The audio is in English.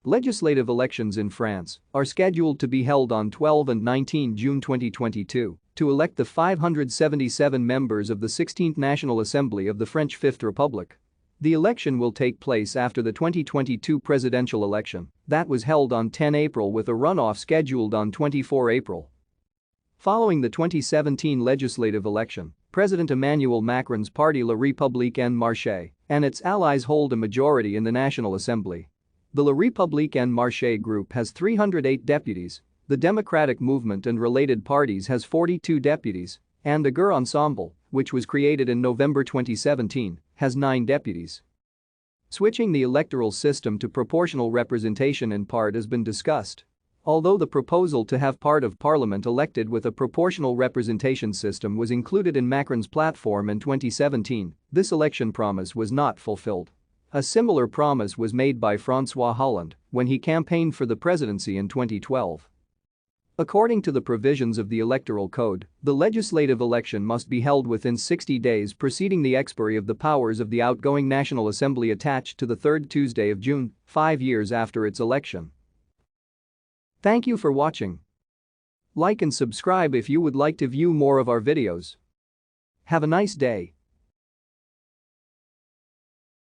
Legislative elections in France are scheduled to be held on 12 and 19 June 2022 to elect the 577 members of the 16th National Assembly of the French Fifth Republic. The election will take place after the 2022 presidential election that was held on 10 April with a runoff scheduled on 24 April. Following the 2017 legislative election, President Emmanuel Macron's party La République En Marche and its allies hold a majority in the National Assembly. The La République En Marche group has 308 deputies, the Democratic Movement and related parties has 42 deputies, and the GUR Ensemble, which was created in November 2017, has 9 deputies. Switching the electoral system to proportional representation in part has been discussed. Although the proposal to have part of parliament elected with a proportional representation system was included in Macron's platform in 2017, this election promise was not fulfilled. A similar promise was made by François Hollande when he campaigned for the presidency in 2012. According to the provisions of the Electoral Code, the legislative election must be held within 60 days preceding the expiry of the powers of the outgoing National Assembly attached to the third Tuesday of June, 5 years after its election. Thank you for watching. Like and subscribe if you would like to view more of our videos. Have a nice day.